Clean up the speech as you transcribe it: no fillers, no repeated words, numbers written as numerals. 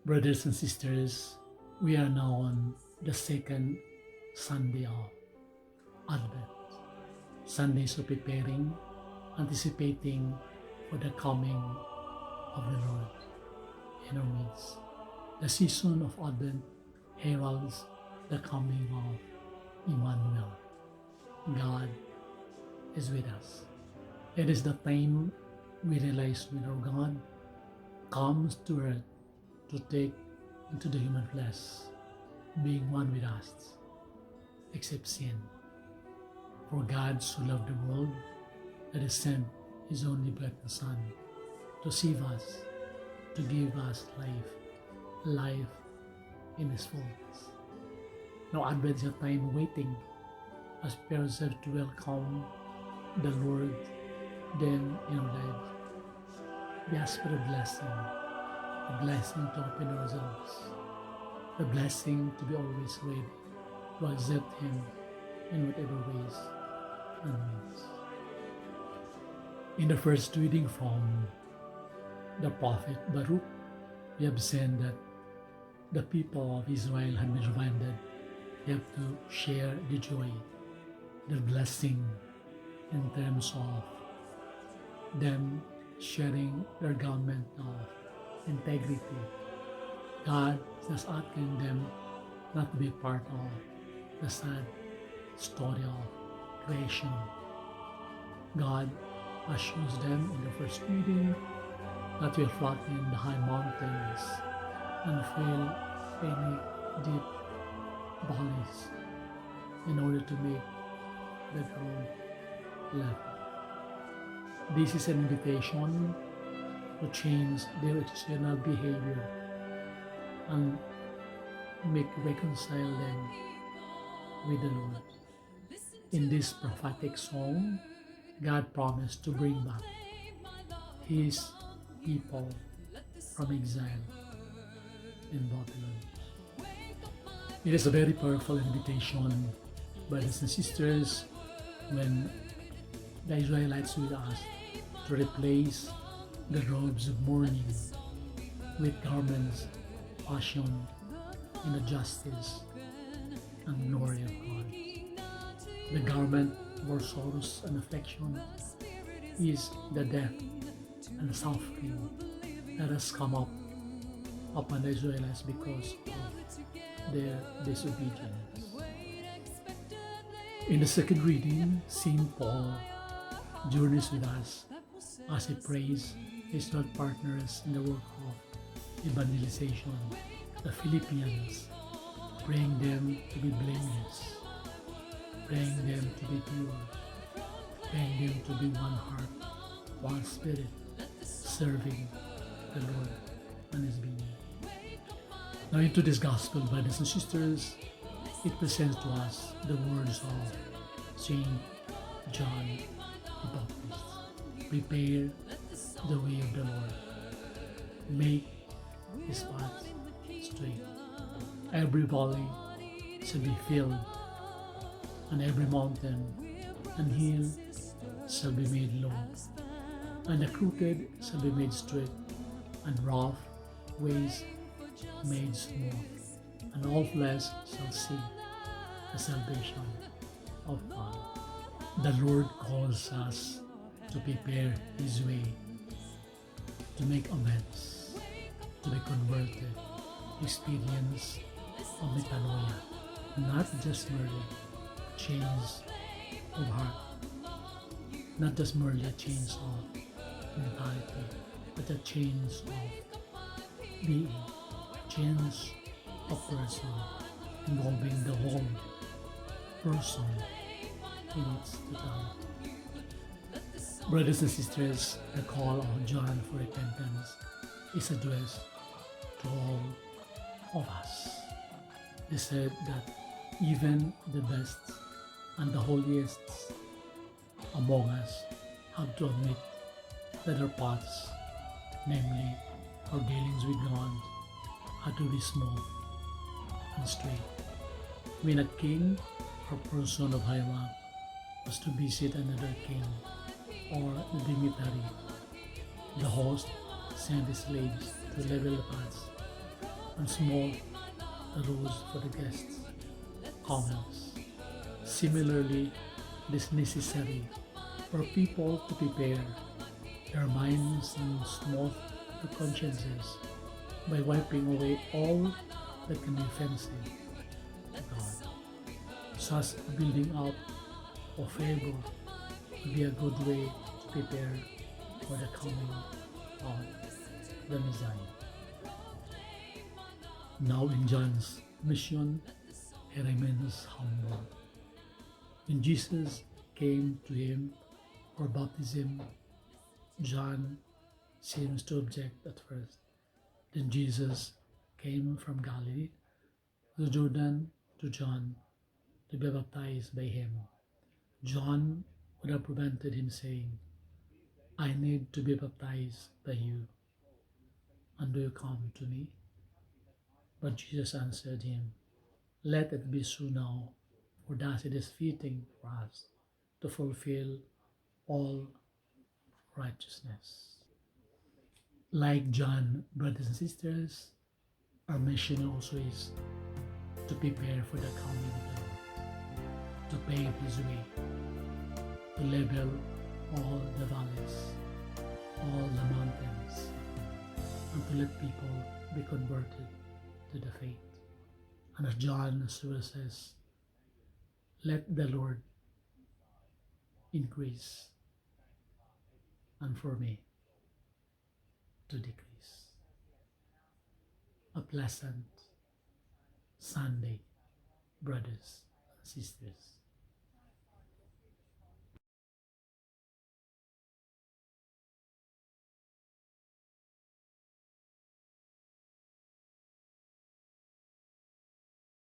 Brothers and sisters, we are now on the second Sunday of Advent. Sundays of preparing, anticipating for the coming of the Lord in our midst. The season of Advent heralds the coming of Emmanuel. God is with us. It is the time we realize when our God comes to earth to take into the human flesh, being one with us, except sin. For God so loved the world that He sent His only begotten Son to save us, to give us life in His fullness. Now Advent is a time waiting as we ourselves to welcome the Lord then in our lives. We ask for the blessing to open ourselves, the blessing to be always ready to accept Him in whatever ways and means. In the first reading from the prophet Baruch, we have seen that the people of Israel have been reminded they have to share the joy, the blessing in terms of them sharing their garment of integrity. God is just asking them not to be part of the sad story of creation. God assures them in the first reading that will flatten the high mountains and fill any deep valleys in order to make the ground level. This is an invitation to change their external behavior and reconcile them with the Lord. In this prophetic song, God promised to bring back His people from exile in Babylon. It is a very powerful invitation, brothers and sisters, when the Israelites will ask to replace the robes of mourning with garments fashioned in the justice and glory of God. The garment of our sorrows and affliction is the death and suffering that has come up upon the Israelites because of their disobedience. In the second reading, St. Paul journeys with us as he prays his Lord partners in the work of evangelization, the Philippians, praying them to be blameless, praying them to be pure, praying them to be one heart, one spirit, serving the Lord and His being. Now into this gospel, brothers and sisters, it presents to us the words of Saint John the Baptist. Prepare the way of the Lord. Make His path straight. Every valley shall be filled, and every mountain and hill shall be made low, and the crooked shall be made straight, and rough ways made smooth, and all flesh shall see the salvation of God. The Lord calls us to prepare His way, to make amends, to be converted, experience of metanoia, not just merely change of heart, not just merely a change of mentality, but a change of being, change of person, involving the whole person in its totality. Brothers and sisters, the call of John for repentance is addressed to all of us. He said that even the best and the holiest among us have to admit that our paths, namely our dealings with God, had to be smooth and straight. When a king or person of high rank was to visit another king or dignitary, the host sent his slaves to level the paths and small the rules for the guests' comments. Similarly, it is necessary for people to prepare their minds and smooth their consciences by wiping away all that can be offensive to God. Such a building up of favor would be a good way to prepare for the coming of the Messiah. Now in John's mission, he remains humble. When Jesus came to him for baptism, John seems to object at first. Then Jesus came from Galilee to Jordan to John to be baptized by him. John would have prevented him saying, I need to be baptized by you, and do you come to me? But Jesus answered him, let it be so now, for thus it is fitting for us to fulfill all righteousness. Like John, brothers and sisters, our mission also is to prepare for the coming of the Lord, to pave his way, to level all the valleys, all the mountains, and to let people be converted to the faith. And as John as well says, let the Lord increase, and for me to decrease. A pleasant Sunday, brothers and sisters.